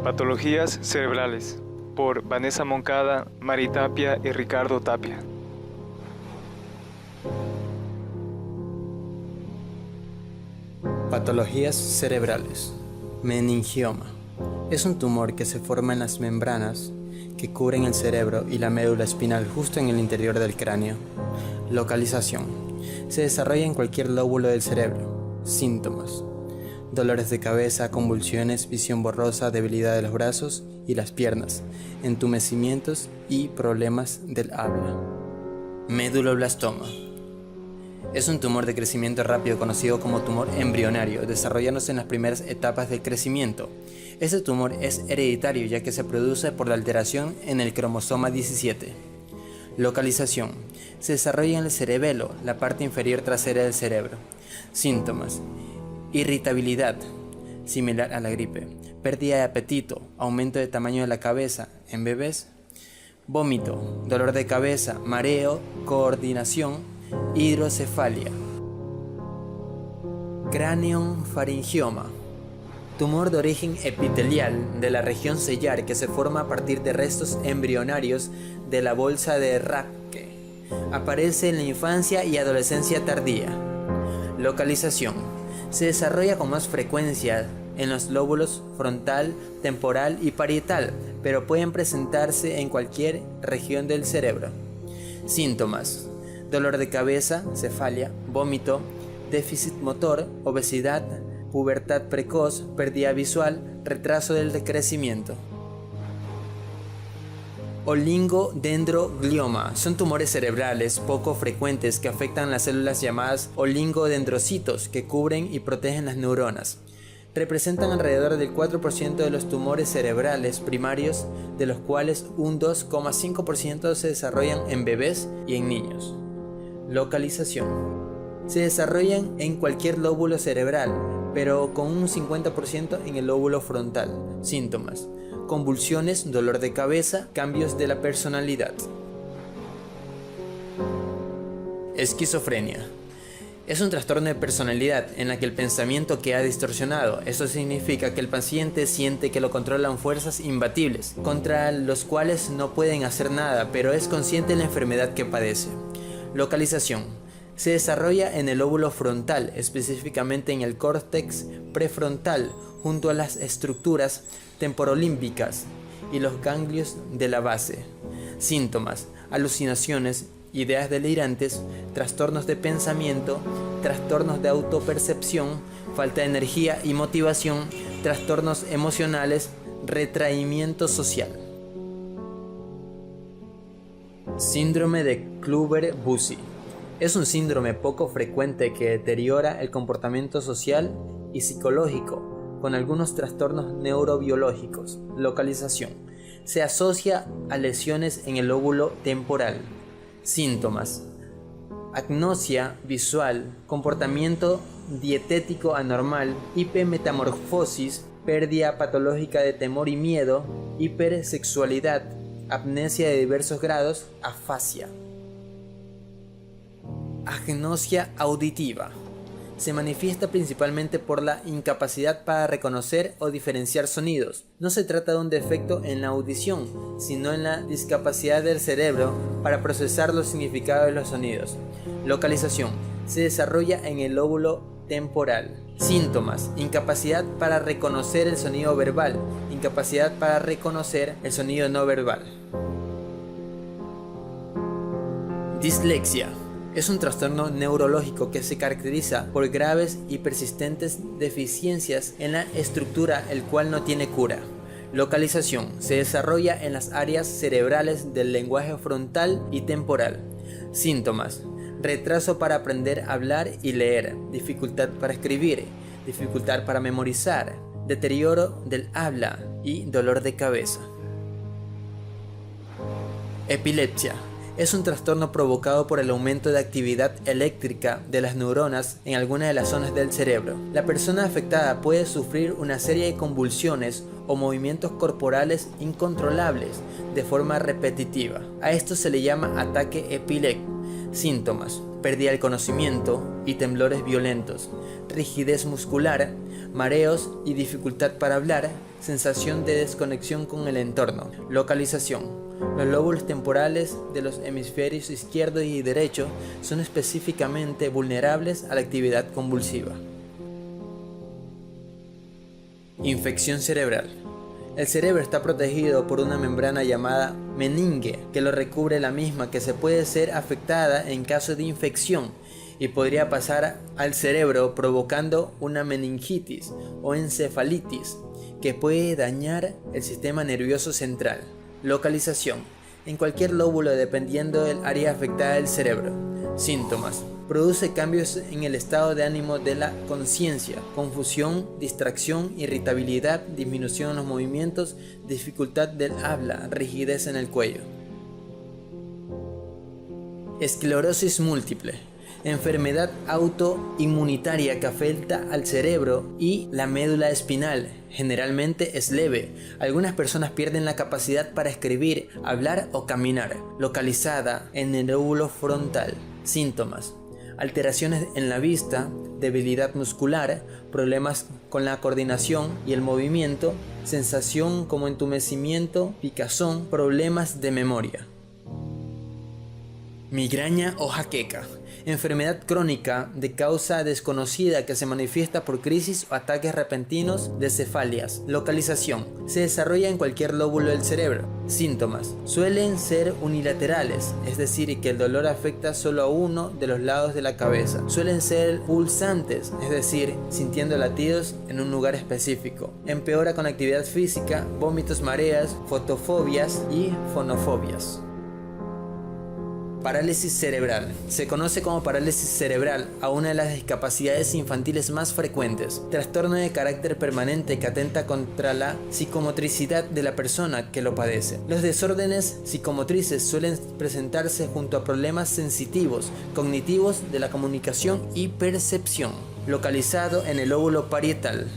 Patologías cerebrales, por Vanessa Moncada, Mari Tapia y Ricardo Tapia. Patologías cerebrales. Meningioma. Es un tumor que se forma en las membranas que cubren el cerebro y la médula espinal justo en el interior del cráneo. Localización. Se desarrolla en cualquier lóbulo del cerebro. Síntomas: dolores de cabeza, convulsiones, visión borrosa, debilidad de los brazos y las piernas, entumecimientos y problemas del habla. Meduloblastoma. Es un tumor de crecimiento rápido conocido como tumor embrionario, desarrollándose en las primeras etapas del crecimiento. Este tumor es hereditario ya que se produce por la alteración en el cromosoma 17. Localización. Se desarrolla en el cerebelo, la parte inferior trasera del cerebro. Síntomas: irritabilidad, similar a la gripe, pérdida de apetito, aumento de tamaño de la cabeza en bebés, vómito, dolor de cabeza, mareo, coordinación, hidrocefalia. Craniofaringioma. Tumor de origen epitelial de la región sellar que se forma a partir de restos embrionarios de la bolsa de Raschke. Aparece en la infancia y adolescencia tardía. Localización. Se desarrolla con más frecuencia en los lóbulos frontal, temporal y parietal, pero pueden presentarse en cualquier región del cerebro. Síntomas: dolor de cabeza, cefalia, vómito, déficit motor, obesidad, pubertad precoz, pérdida visual, retraso del crecimiento. Oligodendroglioma. Son tumores cerebrales poco frecuentes que afectan las células llamadas oligodendrocitos que cubren y protegen las neuronas. Representan alrededor del 4% de los tumores cerebrales primarios, de los cuales un 2,5% se desarrollan en bebés y en niños. Localización. Se desarrollan en cualquier lóbulo cerebral, pero con un 50% en el lóbulo frontal. Síntomas: convulsiones, dolor de cabeza, cambios de la personalidad. Esquizofrenia. Es un trastorno de personalidad en la que el pensamiento queda distorsionado. Eso significa que el paciente siente que lo controlan fuerzas imbatibles, contra los cuales no pueden hacer nada, pero es consciente de la enfermedad que padece. Localización. Se desarrolla en el lóbulo frontal, específicamente en el córtex prefrontal, junto a las estructuras temporolímbicas y los ganglios de la base. Síntomas: alucinaciones, ideas delirantes, trastornos de pensamiento, trastornos de autopercepción, falta de energía y motivación, trastornos emocionales, retraimiento social. Síndrome de Kluver-Bucy. Es un síndrome poco frecuente que deteriora el comportamiento social y psicológico, con algunos trastornos neurobiológicos. Localización. Se asocia a lesiones en el lóbulo temporal. Síntomas: agnosia visual, comportamiento dietético anormal, hipermetamorfosis, pérdida patológica de temor y miedo, hipersexualidad, amnesia de diversos grados, afasia. Agnosia auditiva. Se manifiesta principalmente por la incapacidad para reconocer o diferenciar sonidos. No se trata de un defecto en la audición, sino en la discapacidad del cerebro para procesar los significados de los sonidos. Localización. Se desarrolla en el lóbulo temporal. Síntomas: incapacidad para reconocer el sonido verbal, incapacidad para reconocer el sonido no verbal. Dislexia. Es un trastorno neurológico que se caracteriza por graves y persistentes deficiencias en la estructura, el cual no tiene cura. Localización. Se desarrolla en las áreas cerebrales del lenguaje frontal y temporal. Síntomas: retraso para aprender a hablar y leer, dificultad para escribir, dificultad para memorizar, deterioro del habla y dolor de cabeza. Epilepsia. Es un trastorno provocado por el aumento de actividad eléctrica de las neuronas en algunas de las zonas del cerebro. La persona afectada puede sufrir una serie de convulsiones o movimientos corporales incontrolables de forma repetitiva. A esto se le llama ataque epiléptico. Síntomas: pérdida del conocimiento y temblores violentos, rigidez muscular, mareos y dificultad para hablar, sensación de desconexión con el entorno. Localización. Los lóbulos temporales de los hemisferios izquierdo y derecho son específicamente vulnerables a la actividad convulsiva. Infección cerebral. El cerebro está protegido por una membrana llamada meninge que lo recubre, la misma que se puede ser afectada en caso de infección y podría pasar al cerebro provocando una meningitis o encefalitis que puede dañar el sistema nervioso central. Localización. En cualquier lóbulo dependiendo del área afectada del cerebro. Síntomas. Produce cambios en el estado de ánimo de la conciencia, confusión, distracción, irritabilidad, disminución en los movimientos, dificultad del habla, rigidez en el cuello. Esclerosis múltiple. Enfermedad autoinmunitaria que afecta al cerebro y la médula espinal. Generalmente es leve. Algunas personas pierden la capacidad para escribir, hablar o caminar. Localizada en el lóbulo frontal. Síntomas. Alteraciones en la vista, debilidad muscular, problemas con la coordinación y el movimiento, sensación como entumecimiento, picazón, problemas de memoria. Migraña o jaqueca. Enfermedad crónica de causa desconocida que se manifiesta por crisis o ataques repentinos de cefalias. Localización. Se desarrolla en cualquier lóbulo del cerebro. Síntomas. Suelen ser unilaterales, es decir, que el dolor afecta solo a uno de los lados de la cabeza. Suelen ser pulsantes, es decir, sintiendo latidos en un lugar específico. Empeora con actividad física, vómitos, mareas, fotofobias y fonofobias. Parálisis cerebral. Se conoce como parálisis cerebral a una de las discapacidades infantiles más frecuentes, trastorno de carácter permanente que atenta contra la psicomotricidad de la persona que lo padece. Los desórdenes psicomotrices suelen presentarse junto a problemas sensitivos, cognitivos, de la comunicación y percepción. Localizado en el lóbulo parietal.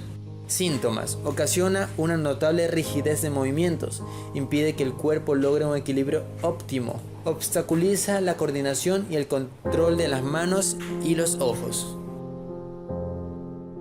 Síntomas. Ocasiona una notable rigidez de movimientos, impide que el cuerpo logre un equilibrio óptimo, obstaculiza la coordinación y el control de las manos y los ojos.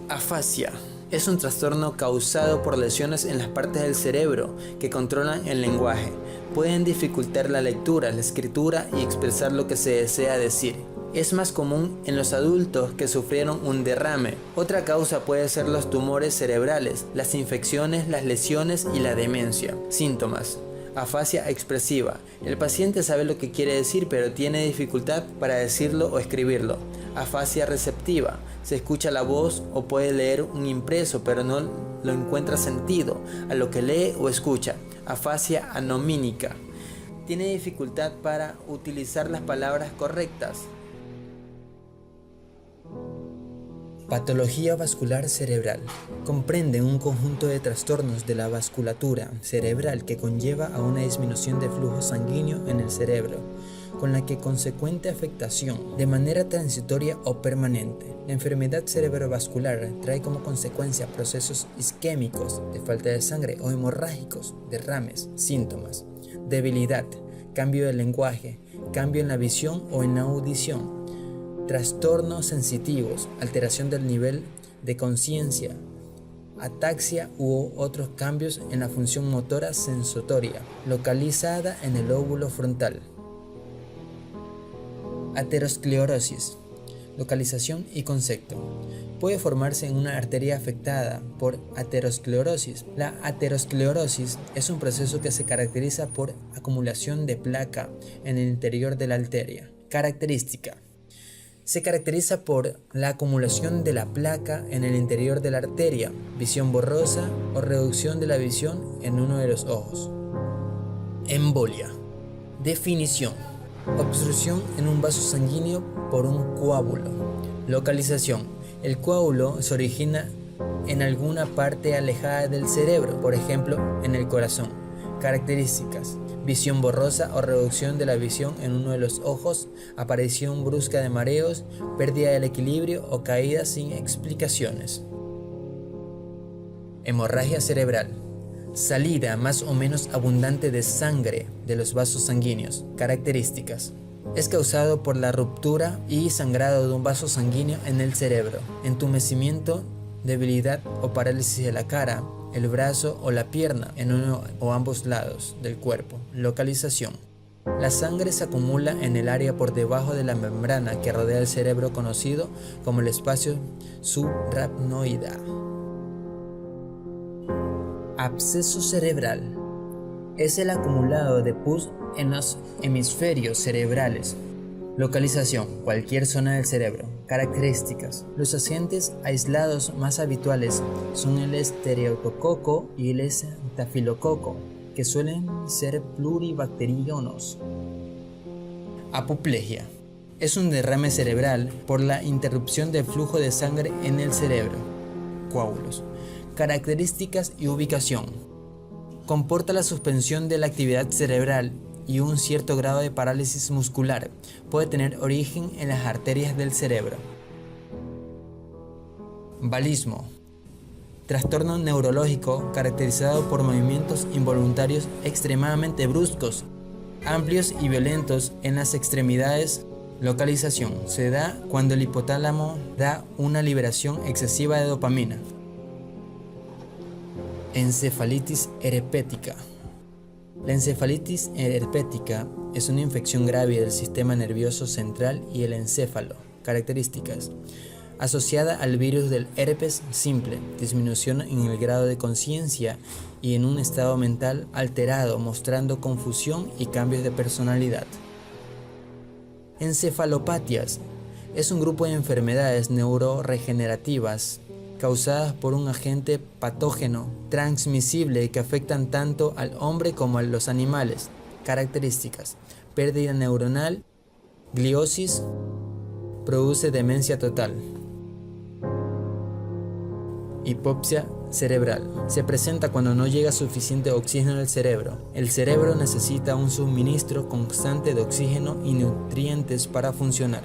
Afasia. Es un trastorno causado por lesiones en las partes del cerebro que controlan el lenguaje. Pueden dificultar la lectura, la escritura y expresar lo que se desea decir. Es más común en los adultos que sufrieron un derrame. Otra causa puede ser los tumores cerebrales, las infecciones, las lesiones y la demencia. Síntomas. Afasia expresiva. El paciente sabe lo que quiere decir, pero tiene dificultad para decirlo o escribirlo. Afasia receptiva. Se escucha la voz o puede leer un impreso, pero no lo encuentra sentido a lo que lee o escucha. Afasia anomínica. Tiene dificultad para utilizar las palabras correctas. Patología vascular cerebral. Comprende un conjunto de trastornos de la vasculatura cerebral que conlleva a una disminución de flujo sanguíneo en el cerebro, con la que consecuente afectación de manera transitoria o permanente. La enfermedad cerebrovascular trae como consecuencia procesos isquémicos de falta de sangre o hemorrágicos, derrames. Síntomas. Debilidad, cambio del lenguaje, cambio en la visión o en la audición. Trastornos sensitivos, alteración del nivel de conciencia, ataxia u otros cambios en la función motora sensoria, localizada en el lóbulo frontal. Aterosclerosis. Localización y concepto. Puede formarse en una arteria afectada por aterosclerosis. La aterosclerosis es un proceso que se caracteriza por acumulación de placa en el interior de la arteria. Característica. Se caracteriza por la acumulación de la placa en el interior de la arteria, visión borrosa o reducción de la visión en uno de los ojos. Embolia. Definición. Obstrucción en un vaso sanguíneo por un coágulo. Localización. El coágulo se origina en alguna parte alejada del cerebro, por ejemplo, en el corazón. Características. Visión borrosa o reducción de la visión en uno de los ojos, aparición brusca de mareos, pérdida del equilibrio o caída sin explicaciones. Hemorragia cerebral. Salida más o menos abundante de sangre de los vasos sanguíneos. Características. Es causado por la ruptura y sangrado de un vaso sanguíneo en el cerebro, entumecimiento, debilidad o parálisis de la cara, el brazo o la pierna en uno o ambos lados del cuerpo. Localización. La sangre se acumula en el área por debajo de la membrana que rodea el cerebro, conocido como el espacio subaracnoide. Absceso cerebral. Es el acumulado de pus en los hemisferios cerebrales. Localización: cualquier zona del cerebro. Características: los agentes aislados más habituales son el estereococo y el estafilococo, que suelen ser pluribacterianos. Apoplegia: es un derrame cerebral por la interrupción del flujo de sangre en el cerebro. Coágulos. Características y ubicación: comporta la suspensión de la actividad cerebral y un cierto grado de parálisis muscular. Puede tener origen en las arterias del cerebro. Valismo: trastorno neurológico caracterizado por movimientos involuntarios extremadamente bruscos, amplios y violentos en las extremidades. Localización: se da cuando el hipotálamo da una liberación excesiva de dopamina. Encefalitis herpética. La encefalitis herpética es una infección grave del sistema nervioso central y el encéfalo. Características: asociada al virus del herpes simple, disminución en el grado de conciencia y en un estado mental alterado, mostrando confusión y cambios de personalidad. Encefalopatias es un grupo de enfermedades neurodegenerativas causadas por un agente patógeno transmisible que afectan tanto al hombre como a los animales. Características: pérdida neuronal, gliosis, produce demencia total. Hipoxia cerebral. Se presenta cuando no llega suficiente oxígeno al cerebro. El cerebro necesita un suministro constante de oxígeno y nutrientes para funcionar.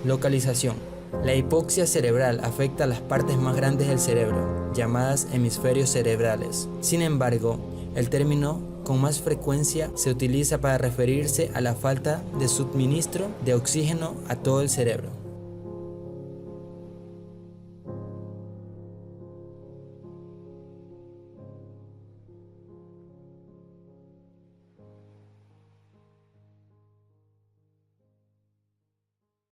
Localización: la hipoxia cerebral afecta a las partes más grandes del cerebro, llamadas hemisferios cerebrales. Sin embargo, el término con más frecuencia se utiliza para referirse a la falta de suministro de oxígeno a todo el cerebro.